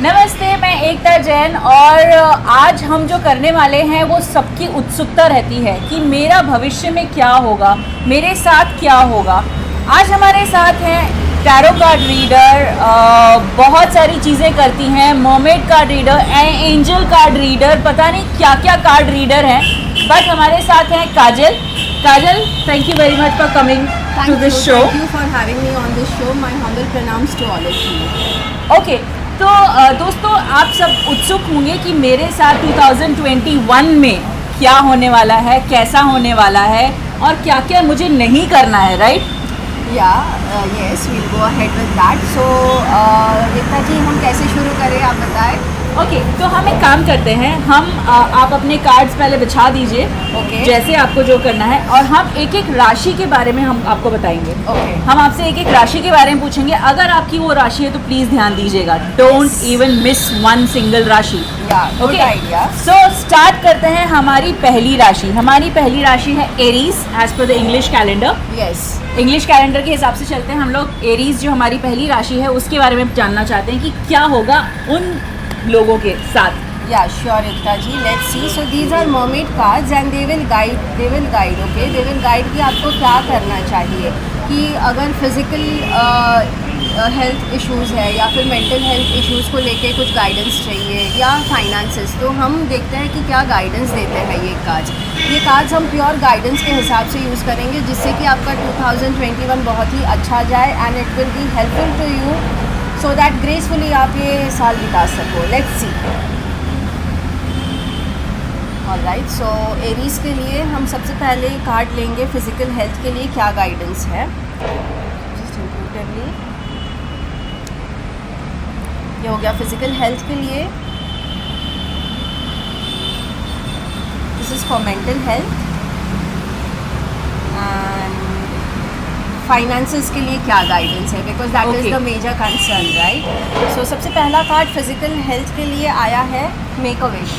नमस्ते, मैं एकता जैन और आज हम जो करने वाले हैं वो सबकी उत्सुकता रहती है कि मेरा भविष्य में क्या होगा, मेरे साथ क्या होगा। आज हमारे साथ हैं टैरो कार्ड रीडर, बहुत सारी चीज़ें करती हैं, mermaid card reader, angel card reader, पता नहीं क्या क्या कार्ड रीडर हैं। बट हमारे साथ हैं Kajal. Kajal, thank you very much for coming to this show. Thank you for having me on this show. My humble pranams to all of you. Okay, तो दोस्तों आप सब उत्सुक होंगे कि मेरे साथ 2021 में क्या होने वाला है, कैसा होने वाला है और क्या क्या मुझे नहीं करना है, right? Yes, we'll go ahead with that. So, एकता जी, हम कैसे शुरू करें, आप बताएं. ओके, तो हम एक काम करते हैं, आप अपने कार्ड्स पहले बिछा दीजिए, Okay. जैसे आपको जो करना है, और हम एक एक राशि के बारे में हम आपको बताएंगे। Okay. हम आपसे एक एक राशि के बारे में पूछेंगे। अगर आपकी वो राशि है तो प्लीज़ ध्यान दीजिएगा, don't even miss one single राशि। Good idea. सो स्टार्ट करते हैं हमारी पहली राशि। हमारी पहली राशि है Aries, as per the English calendar. Yes. English calendar के हिसाब से चलते हैं हम लोग। एरीज जो हमारी पहली राशि है उसके बारे में जानना चाहते हैं कि क्या होगा उन लोगों के साथ। Yeah, sure, Ekta ji. Let's see. So these are mermaid cards and they will guide. Okay. They will guide कि आपको क्या करना चाहिए, कि अगर फिजिकल हेल्थ इश्यूज़ है या फिर मेंटल हेल्थ इश्यूज़ को लेके कुछ गाइडेंस चाहिए या फाइनेंसेस, तो हम देखते हैं कि क्या गाइडेंस देते हैं ये कार्ड्स। ये कार्ड्स हम प्योर गाइडेंस के हिसाब से यूज़ करेंगे, जिससे कि आपका 2021 बहुत ही अच्छा जाए and it will be helpful to you so that gracefully आप ये साल बिता सको। Let's see. Alright, so Aries के लिए हम सबसे पहले कार्ड लेंगे फिजिकल हेल्थ के लिए क्या गाइडेंस है। जस्ट इंट्यूटिवली ये हो गया फिजिकल हेल्थ के लिए। This is for mental health and finances के लिए क्या गाइडेंस है, because that is the major concern, right. So सबसे पहला कार्ड फिजिकल हेल्थ के लिए आया है make a wish.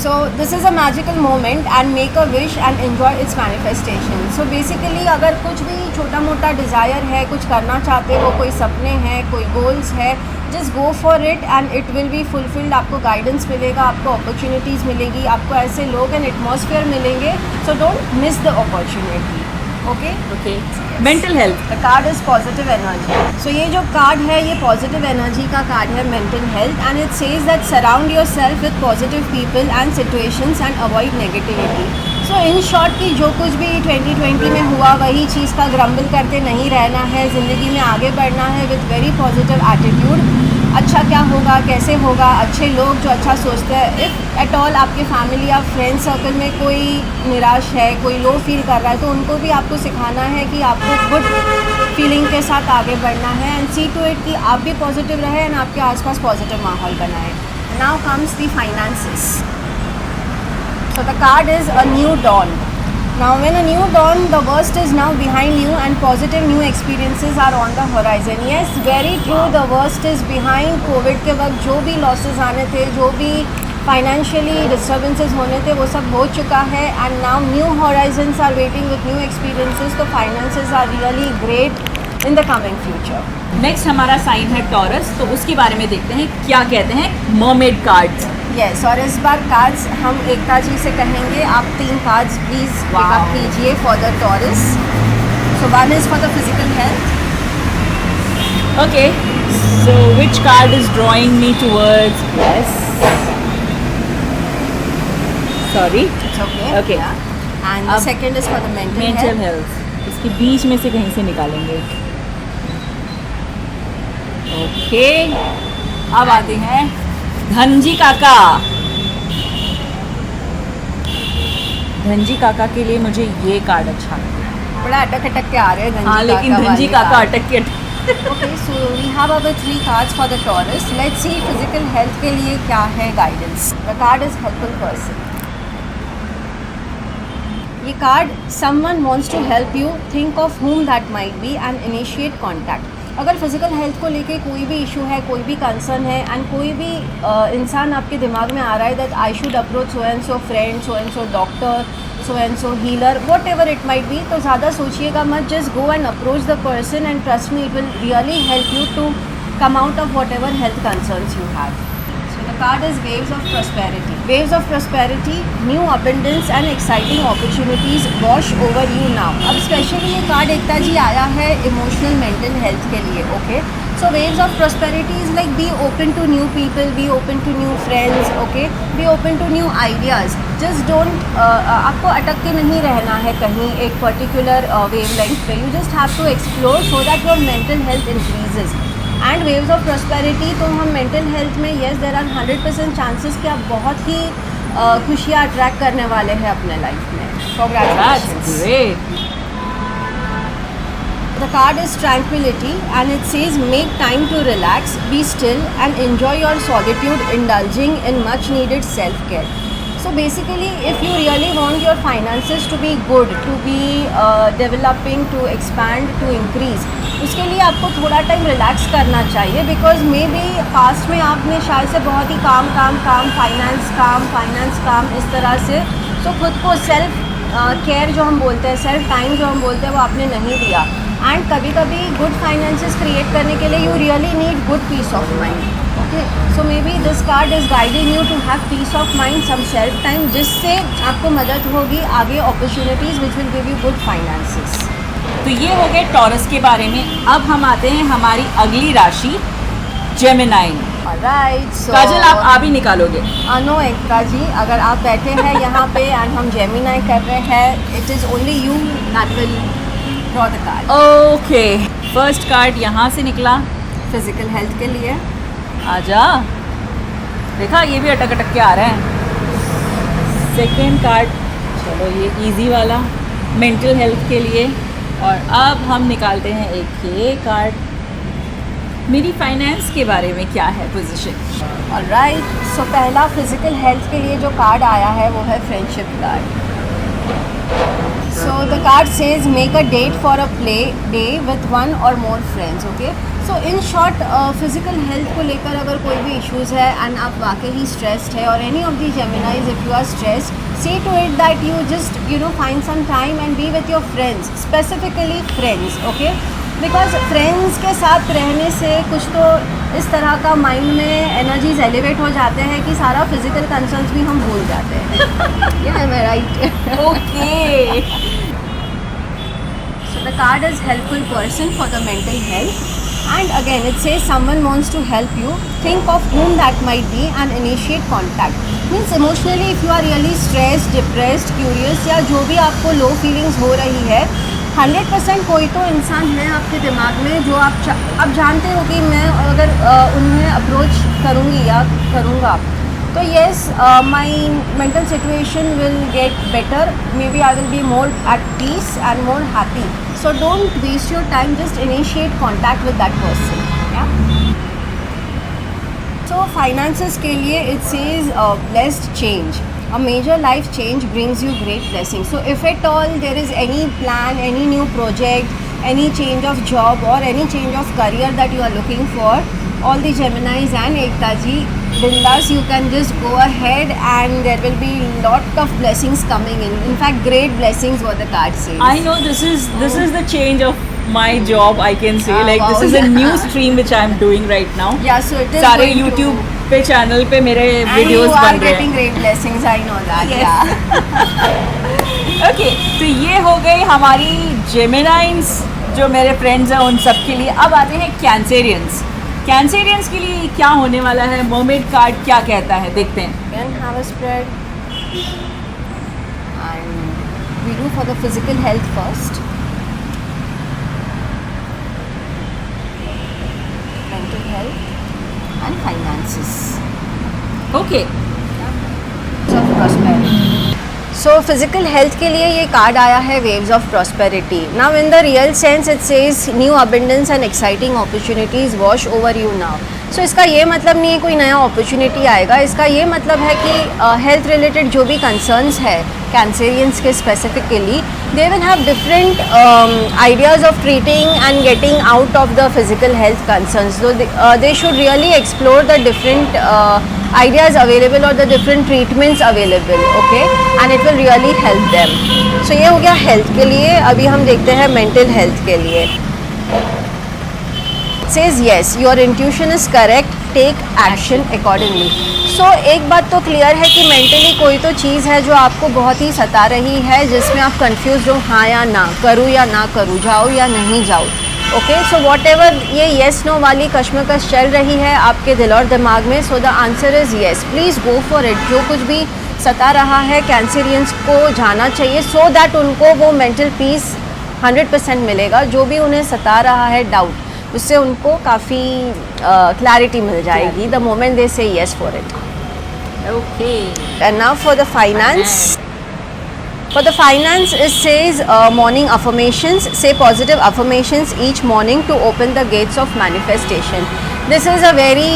So this is a magical moment and make a wish and enjoy its manifestation. So basically अगर कुछ भी छोटा मोटा डिज़ायर है, कुछ करना चाहते हो, कोई सपने हैं, कोई गोल्स है, just go for it and it will be fulfilled. आपको गाइडेंस मिलेगा, आपको अपॉर्चुनिटीज़ मिलेगी, आपको ऐसे लोग एंड एटमॉस्फेयर मिलेंगे, so don't miss the opportunity. Okay? Okay, mental health. The card is positive energy. So ये जो कार्ड है ये पॉजिटिव एनर्जी का कार्ड है, mental health, and it says that surround yourself with positive people and situations and avoid negativity. So in short कि जो कुछ भी 2020 में हुआ वही चीज़ का ग्रम्बल करते नहीं रहना है, ज़िंदगी में आगे बढ़ना है विद वेरी पॉजिटिव एटीट्यूड। अच्छा क्या होगा, कैसे होगा, अच्छे लोग जो अच्छा सोचते हैं। इफ़ एट ऑल आपके फैमिली या फ्रेंड सर्कल में कोई निराश है, कोई लो फील कर रहा है, तो उनको भी आपको सिखाना है कि आपको गुड फीलिंग के साथ आगे बढ़ना है एंड सी टू इट कि आप भी पॉजिटिव रहें एंड आपके आसपास पॉजिटिव माहौल बनाएं। Now comes the finances. So the card is a new dawn. Now when a new dawn, the worst is now behind you and positive new experiences are on the horizon. Yes, very true, the worst is behind. Covid के वक्त जो भी losses आने थे, जो भी financially disturbances होने थे, वो सब हो चुका है and now new horizons are waiting with new experiences. तो finances are really great in the coming future. Next हमारा साइन है टॉरस, तो उसके बारे में देखते हैं क्या कहते हैं मर्मेड कार्ड्स। यस, और इस बार कार्ड्स हम एकता जी से कहेंगे आप 3 कार्ड्स प्लीज़ पिकअप कीजिए for the taurus. So one is for the physical health. Okay, so which card is drawing me towards plus? Sorry, okay, and the second is for the mental health. इसके बीच में से कहीं से निकालेंगे। Okay, अब आते हैं धनजी काका। धनजी काका के लिए मुझे ये कार्ड अच्छा लगता बड़ा अटक के आ रहे हैं। हाँ, लेकिन धनजी काका अटक के okay, so we have our 3 cards for the Taurus. Let's see physical health के लिए क्या है guidance. The card is helpful person. ये card someone wants to help you, think of whom that might be and initiate contact। अगर physical health को लेके कोई भी इशू है, कोई भी कंसर्न है एंड कोई भी इंसान आपके दिमाग में आ रहा है that I should approach so and so friend, so and so doctor, so and so healer, whatever it might be, तो ज़्यादा सोचिएगा मत, just go and approach the person and trust me, it will really help you to come out of whatever health concerns you have. So the card is waves of prosperity. Waves of prosperity, new abundance and exciting opportunities wash over you now. अब specially ये card एकता जी आया है emotional mental health के लिए. Okay, so waves of prosperity is like be open to new people, be open to new friends. Okay, be open to new ideas. Just don't आपको अटक के नहीं रहना है कहीं एक पर्टिकुलर वेव लेंथ पे. You just have to explore so that your mental health increases. And waves of prosperity, तो हम मेंटल हेल्थ में येस देयर आर 100% चांसेस कि आप बहुत ही खुशियाँ अट्रैक्ट करने वाले हैं अपने लाइफ में. Congratulations. The card is tranquility and it says make time to relax, be still and enjoy your solitude, indulging in much needed self-care. So basically if you really want your finances to be good, to be developing, to expand, to increase, उसके लिए आपको थोड़ा time relax करना चाहिए. Because may be past में आपने शायद से बहुत ही काम फाइनेंस इस तरह से तो खुद को सेल्फ केयर जो हम बोलते हैं, सेल्फ टाइम जो हम बोलते हैं, वो आपने नहीं दिया. एंड कभी कभी गुड फाइनेंसेस क्रिएट करने के लिए you really need good peace of mind. Okay, so maybe this card is guiding you to have peace of mind, some self time, जिससे आपको मदद होगी आगे opportunities which will give you good finances. तो ये हो गए taurus के बारे में. अब हम आते हैं हमारी अगली राशि जेमिनाई. राइट, सो काजल आप ही निकालोगे. नो एकता जी, अगर आप बैठे हैं यहाँ पे एंड हम जेमिनाई कर रहे हैं, it is only you that will draw the card. Okay, first card यहाँ से निकला फिजिकल हेल्थ के लिए. आजा, देखा ये भी अटक अटक के आ रहा है. सेकेंड कार्ड, चलो ये इजी वाला मेंटल हेल्थ के लिए. और अब हम निकालते हैं एक ये कार्ड, मेरी फाइनेंस के बारे में क्या है पोजीशन. ऑलराइट, सो पहला फिजिकल हेल्थ के लिए जो कार्ड आया है वो है friendship card. So the card says make a date for a play day with one or more friends. Okay, so in short physical health को लेकर अगर कोई भी इश्यूज़ है एंड आप वाकई ही स्ट्रेस्ड है, और any of the Geminis if you are stressed, see to it that you just find some time and be with your friends, specifically friends. Okay, because friends के साथ रहने से कुछ तो इस तरह का माइंड में एनर्जीज एलिवेट हो जाते हैं कि सारा फिजिकल कंसर्न्स भी हम भूल जाते हैं. Yeah, am I right? Okay. So the card is helpful person for the mental health. And again it says someone wants to help you, think of whom that might be and initiate contact. Means emotionally if you are really stressed, depressed, curious या जो भी आपको लो feelings हो रही है, 100% कोई तो इंसान है आपके दिमाग में जो आप जानते हो कि मैं अगर उन्हें अप्रोच करूँगी या करूँगा तो yes my mental situation will get better, maybe I will be more at peace and more happy. So don't waste your time, just initiate contact with that person. Yeah. So finances के लिए it says blessed change. A major life change brings you great blessings. So if at all there is any plan, any new project, any change of job or any change of career that you are looking for, all the Geminis and Ekta ji, bindas, you can just go ahead and there will be lot of blessings coming in. In fact, great blessings what the card says. I know this is the change of my job, I can say. Like wow, this is a new stream which I am doing right now. Yeah, so it is सारे going YouTube to, पे channel पे मेरे and videos you are बन रहे getting हैं. great blessings, I know that. Yes. Yeah. Okay, तो ये हो गई हमारी जेमिनाइंस जो मेरे फ्रेंड्स हैं उन सब के लिए. अब आते हैं कैंसेरियंस. कैंसेरियंस के लिए क्या होने वाला है, मर्मेड कार्ड क्या कहता है, देखते हैं. Can have a spread. And we do for the physical health first. Mental health and finances. Okay. Of prosperity. So physical health के लिए ये कार्ड आया है waves of prosperity. Now in the real sense it says new abundance and exciting opportunities wash over you now. So इसका ये मतलब नहीं है कोई नया अपॉर्चुनिटी आएगा. इसका ये मतलब है कि हेल्थ रिलेटेड जो भी कंसर्न्स है कैंसेरियंस के specifically, they will have different ideas of treating and getting out of the physical health concerns. So they should really explore the different ideas available or the different treatments available, okay, and it will really help them. So ये हो गया health के लिए. अभी हम देखते हैं mental health के लिए. says yes, your intuition is correct, take action accordingly. So एक बात तो क्लियर है कि मेंटली कोई तो चीज़ है जो आपको बहुत ही सता रही है, जिसमें आप कंफ्यूज हो, हाँ या ना, करूँ या ना करूँ, जाओ या नहीं जाओ. ओके, सो वॉट एवर ये येस नो वाली कश्मकश चल रही है आपके दिल और दिमाग में, so the answer is yes. Please go for it. जो कुछ भी सता रहा है कैंसरियंस को जाना चाहिए, सो दैट उनको वो मेंटल पीस 100% मिलेगा. जो भी उन्हें सता रहा है डाउट, उससे उनको काफ़ी क्लैरिटी मिल जाएगी द मोमेंट दे से yes for it. Okay. And now for the finance. For the finance, it says morning affirmations. Say positive affirmations each morning to open the gates of manifestation. This is a very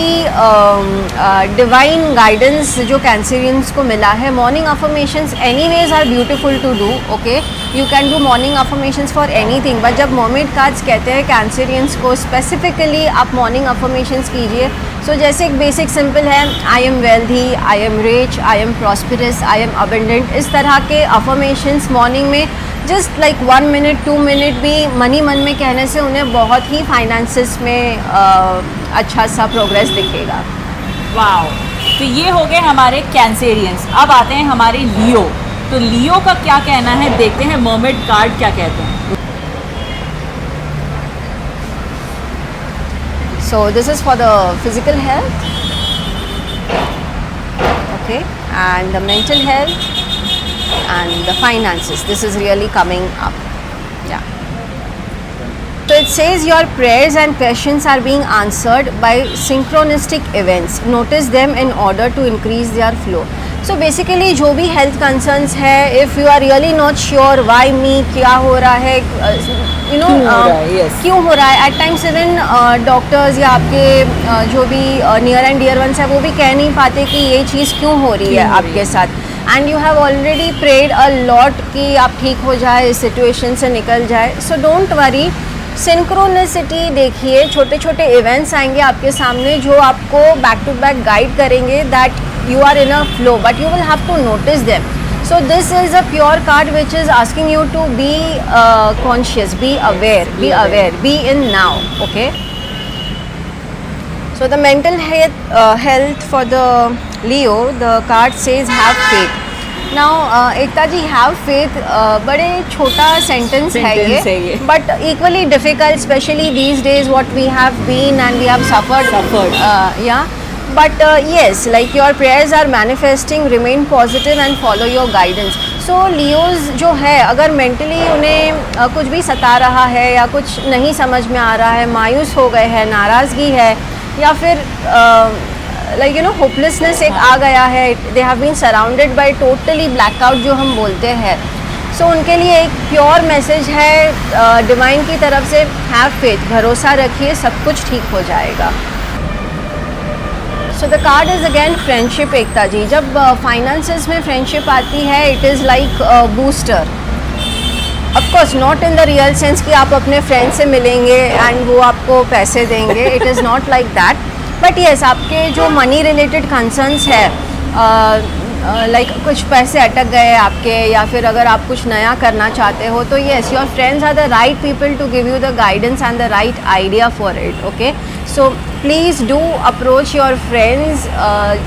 divine guidance जो cancerians को मिला है. Morning affirmations anyways are beautiful to do. Okay, you can do morning affirmations for anything. But जब mermaid cards कहते हैं cancerians को specifically आप morning affirmations कीजिए. So जैसे एक बेसिक सिंपल है, I am wealthy, I am rich, I am prosperous, I am abundant. इस तरह के अफर्मेशंस मॉर्निंग में जस्ट लाइक 1 मिनट 2 मिनट भी मनी मन में कहने से उन्हें बहुत ही फाइनेंसेस में अच्छा सा प्रोग्रेस दिखेगा. वाओ. तो ये हो गए हमारे कैंसेरियंस. अब आते हैं हमारे लियो. तो लियो का क्या कहना है, देखते हैं मर्मेड कार्ड क्या कहते हैं. So this is for the physical health, okay, and the mental health and the finances. This is really coming up. Yeah. So it says your prayers and questions are being answered by synchronistic events. Notice them in order to increase their flow. So basically जो भी health concerns है, if you are really not sure why me, क्या हो रहा है, you know, क्यों हो रहा है, at times even doctors या आपके जो भी near and dear ones है वो भी कह नहीं पाते कि ये चीज़ क्यों हो रही है आपके साथ. And you have already prayed a lot कि आप ठीक हो जाए, इस situation से निकल जाए. So don't worry. सिंक्रोनिसिटी देखिए, छोटे छोटे इवेंट्स आएंगे आपके सामने जो आपको बैक टू बैक गाइड करेंगे, that you are in a flow, but you will have to notice them. So this is a pure card which is asking you to be conscious, be aware, be in now. Okay, so the mental health for the Leo, the card says have faith. Now Ekta ji, have faith बड़े छोटा sentence है ये, but equally difficult, especially these days what we have been and we have suffered. Yeah. But yes, like your prayers are manifesting, remain positive and follow your guidance. So Leos जो है, अगर mentally उन्हें कुछ भी सता रहा है या कुछ नहीं समझ में आ रहा है, मायूस हो गए हैं, नाराज़गी है, या फिर like you know hopelessness एक आ गया है, they have been surrounded by totally blackout जो हम बोलते हैं. So उनके लिए एक प्योर मैसेज है डिवाइन की तरफ से, हैव फेथ, भरोसा रखिए, सब कुछ ठीक हो जाएगा. So the card is again friendship. Ekta ji, जब फाइनेंसेस में फ्रेंडशिप आती है, it is like booster. Of course not in the real sense कि आप अपने फ्रेंड से मिलेंगे एंड वो आपको पैसे देंगे, it is not like that. But yes, आपके जो मनी रिलेटेड कंसर्न्स है, लाइक कुछ पैसे अटक गए आपके, या फिर अगर आप कुछ नया करना चाहते हो, तो yes, your friends are the right people to give you the guidance and the right idea for it. Okay, so please do approach your friends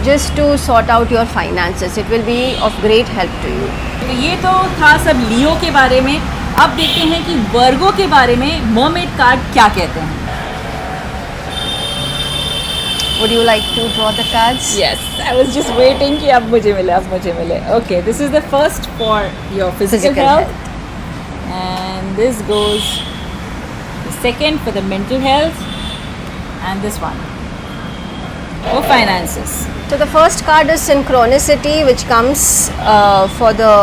just to sort out your finances. It will be of great help to you. तो ये तो था सब लियो के बारे में. अब देखते हैं कि वर्गो के बारे में मर्मेड कार्ड क्या कहते हैं. Would you like to draw the cards? Yes, I was just waiting कि अब मुझे मिले. Okay, this is the first for your physical health. And this goes the second for the mental health, and this one for finances. So the first card is synchronicity, which comes for the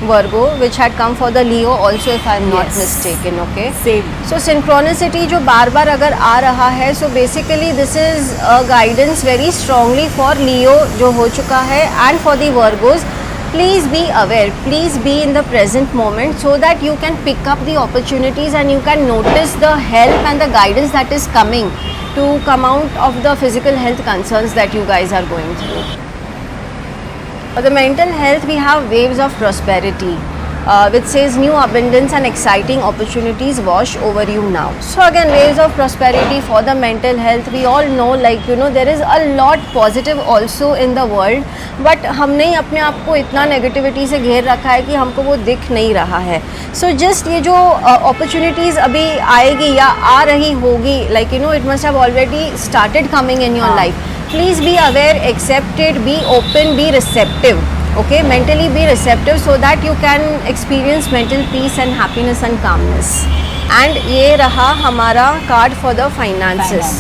Virgo, which had come for the Leo also, if I'm not mistaken. Okay, same. So synchronicity जो बार बार अगर आ रहा है, so basically this is a guidance very strongly for Leo जो हो चुका है, and for the Virgos. Please be aware, please be in the present moment so that you can pick up the opportunities and you can notice the help and the guidance that is coming to come out of the physical health concerns that you guys are going through. For the mental health, we have waves of prosperity. which says new abundance and exciting opportunities wash over you now. So again, ways of prosperity for the mental health. We all know, like you know, there is a lot positive also in the world, but हमने ही अपने आप को इतना negativity से घेर रखा है कि हमको वो दिख नहीं रहा है. So just ये जो opportunities अभी आएगी या आ रही होगी, like you know, it must have already started coming in your life. Please be aware, accept it, be open, be receptive. Okay, mentally be receptive so that you can experience mental peace and happiness and calmness. And ये रहा हमारा card for the finances.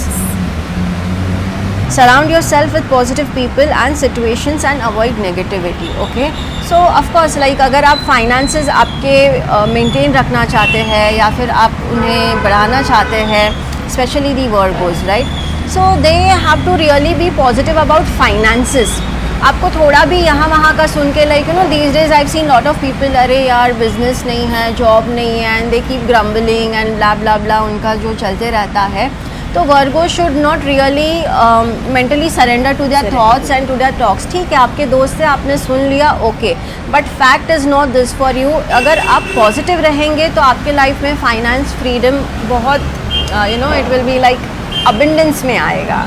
Surround yourself with positive people and situations and avoid negativity. Okay, so of course, like अगर आप finances आपके maintain रखना चाहते हैं या फिर आप उन्हें बढ़ाना चाहते हैं, especially the Virgos, right? So they have to really be positive about finances. आपको थोड़ा भी यहाँ वहाँ का सुन के, like you know, these days I seen lot of people, अरे यार बिजनेस नहीं है, जॉब नहीं है, and they keep grumbling and blah blah blah, उनका जो चलते रहता है. तो Virgo should not really mentally surrender to their thoughts and to their talks. ठीक है, आपके दोस्त से आपने सुन लिया, okay, but fact is not this for you. अगर आप पॉजिटिव रहेंगे तो आपके लाइफ में फाइनेंस फ्रीडम बहुत, you know, it will be like abundance में आएगा.